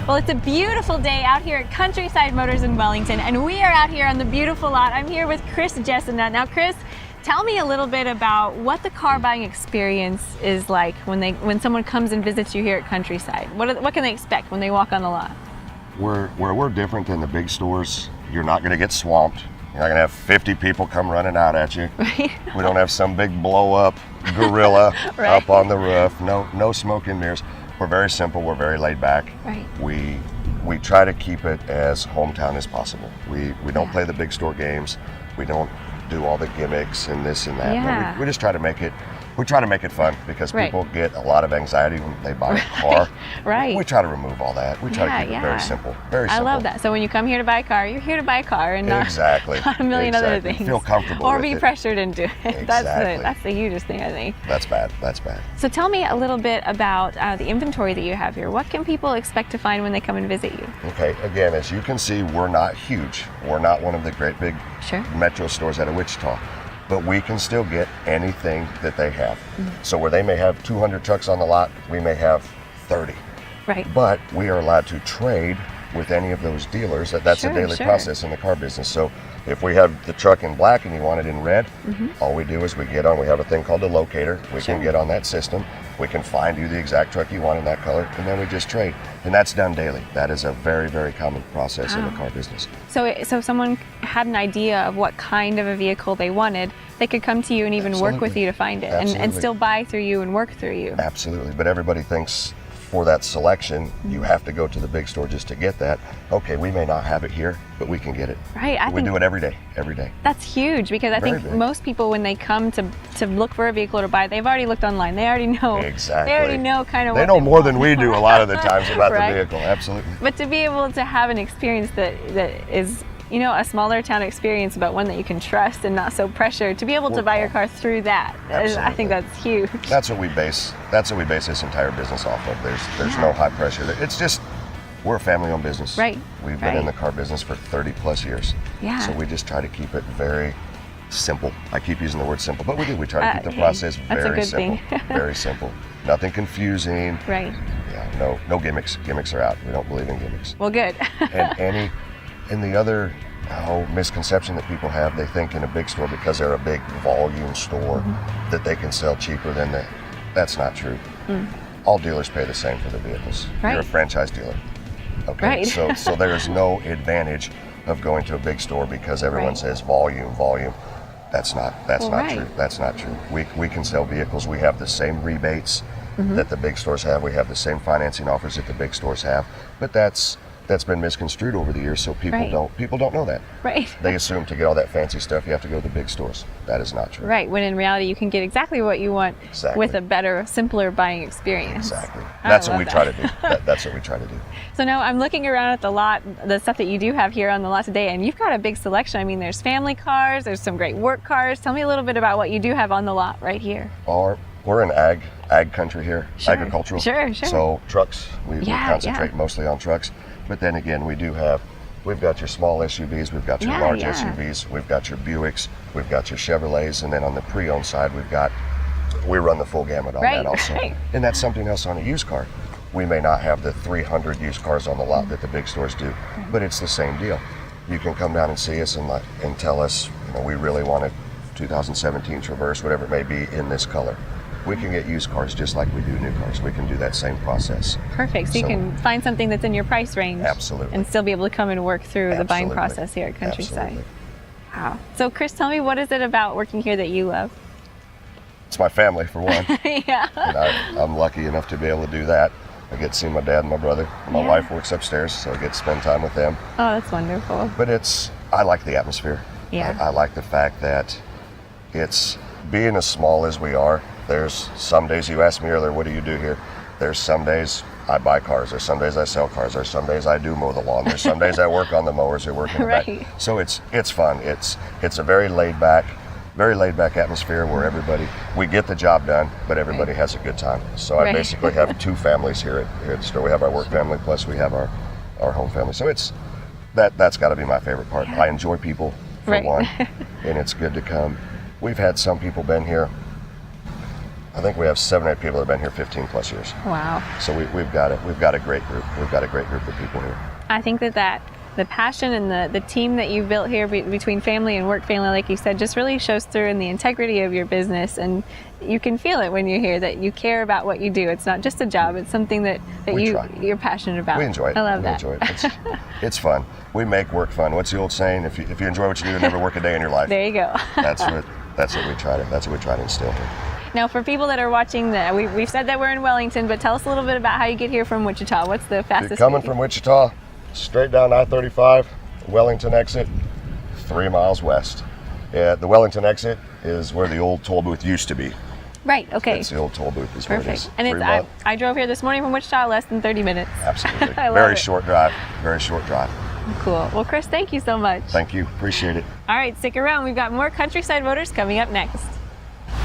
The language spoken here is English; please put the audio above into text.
Well, it's a beautiful day out here at Countryside Motors in Wellington, and we are out here on the beautiful lot. I'm here with Chris Jessena. Now, Chris, tell me a little bit about what the car buying experience is like when someone comes and visits you here at Countryside. What can they expect when they walk on the lot? Where we're different than the big stores, you're not going to get swamped. You're not going to have 50 people come running out at you. Right. We don't have some big blow up gorilla Right. up on the roof. No smoke and mirrors. We're very simple. We're very laid back. Right. We try to keep it as hometown as possible. We don't play the big store games. We don't do all the gimmicks and this and that. Yeah. But we just try to make it. We try to make it fun because Right. people get a lot of anxiety when they buy a car. Right. We try to remove all that. We try to keep Yeah. it very simple. Very I simple. love that. So when you come here to buy a car, you're here to buy a car and not, Exactly. not a million other Exactly. things. Feel comfortable or with be it. pressured into it. Exactly. That's the hugest thing, I think. That's bad. That's bad. So tell me a little bit about the inventory that you have here. What can people expect to find when they come and visit you? Okay, again, as you can see, we're not huge. We're not one of the great big Sure. metro stores out of Wichita, but we can still get anything that they have. Mm-hmm. So where they may have 200 trucks on the lot, we may have 30. Right. But we are allowed to trade with any of those dealers. That's Sure, a daily sure. process in the car business. So if we have the truck in black and you want it in red, all we do is we have a thing called a locator. We Sure. can get on that system. We can find you the exact truck you want in that color, and then we just trade. And that's done daily. That is a very, very common process in the car business. So if someone had an idea of what kind of a vehicle they wanted, they could come to you and even work with Absolutely. you to find it and Absolutely. still buy through you and work through you. Absolutely, but everybody thinks for that selection, you have to go to the big store just to get that. Okay, we may not have it here, but we can get it. Right. I We think do it every day, every day. that's huge because I Very think big. most people, when they come to look for a vehicle to buy, they've already looked online. They already know. Exactly. They already know kind of They what know more want. than we do a lot of the times about Right. the vehicle, absolutely. But to be able to have an experience that is, a smaller town experience, but one that you can trust and not so pressured, to be able to buy your car through that, I think that's huge. That's what we base this entire business off of. There's no high pressure. It's just, we're a family-owned business. Right. We've been Right. in the car business for 30 plus years. Yeah. So we just try to keep it very simple. I keep using the word simple, but we do. We try to keep the process that's a very good simple. thing. Very simple. Nothing confusing. Right. Yeah, no gimmicks. Gimmicks are out. We don't believe in gimmicks. Well, good. And the other misconception that people have, they think in a big store because they're a big volume store that they can sell cheaper than that. That's not true. All dealers pay the same for the vehicles. Right. You're a franchise dealer. Okay. Right. So there is no advantage of going to a big store because everyone Right. says volume. That's not right. true. That's not true. We can sell vehicles. We have the same rebates that the big stores have. We have the same financing offers that the big stores have. But that's been misconstrued over the years, so people Right. don't know that. Right. They assume to get all that fancy stuff you have to go to the big stores. That is not true. Right, when in reality you can get exactly what you want Exactly. with a better, simpler buying experience. Exactly. I That's what love we that. try to do. That's what we try to do. So now I'm looking around at the lot, the stuff that you do have here on the lot today, and you've got a big selection. I mean, there's family cars, there's some great work cars. Tell me a little bit about what you do have on the lot right here. We're in ag country here, Sure. agricultural. Sure. So trucks, we Yeah, concentrate mostly on trucks. But then again, we've got your small SUVs, we've got your large SUVs, we've got your Buicks, we've got your Chevrolets, and then on the pre-owned side, we run the full gamut on Right, that also. right. And that's something else on a used car. We may not have the 300 used cars on the lot that the big stores do, but it's the same deal. You can come down and see us and tell us, we really want a 2017 Traverse, whatever it may be, in this color. We can get used cars just like we do new cars. We can do that same process. Perfect. So you can find something that's in your price range. Absolutely. And still be able to come and work through the buying Absolutely. process here at Countryside. Absolutely. Wow. So Chris, tell me, what is it about working here that you love? It's my family, for one. Yeah. And I'm lucky enough to be able to do that. I get to see my dad and my brother. My Yeah. wife works upstairs, so I get to spend time with them. Oh, that's wonderful. But I like the atmosphere. Yeah. I like the fact that it's, being as small as we are, there's some days, you asked me earlier, what do you do here? There's some days I buy cars. There's some days I sell cars. There's some days I do mow the lawn. There's some days I work on the mowers or work in the Right. back. So it's fun. It's a very laid back atmosphere where we get the job done, but everybody has a good time. So I Right. basically have two families here at the store. We have our work family, plus we have our home family. So that's got to be my favorite part. Yeah. I enjoy people, for Right. one, and it's good to come. We've had some people been here I think we have 7 or 8 people that have been here 15 plus years. Wow. So we've got a great group. We've got a great group of people here. I think that the passion and the team that you've built here between family and work family, like you said, just really shows through in the integrity of your business. And you can feel it when you're here that you care about what you do. It's not just a job. It's something that you're passionate about. We enjoy it. I love that. We enjoy it. It's fun. We make work fun. What's the old saying? If you enjoy what you do, you never work a day in your life. There you go. That's what we try to instill here. Now, for people that are watching, we've said that we're in Wellington, but tell us a little bit about how you get here from Wichita. What's the fastest? You're coming from Wichita, straight down I-35, Wellington exit, 3 miles west. The Wellington exit is where the old toll booth used to be. Right, okay. It's the old toll booth is where it is. And I drove here this morning from Wichita, less than 30 minutes. Absolutely. Very short drive. Very short drive. Cool. Well, Chris, thank you so much. Thank you. Appreciate it. All right, stick around. We've got more Countryside Motors coming up next.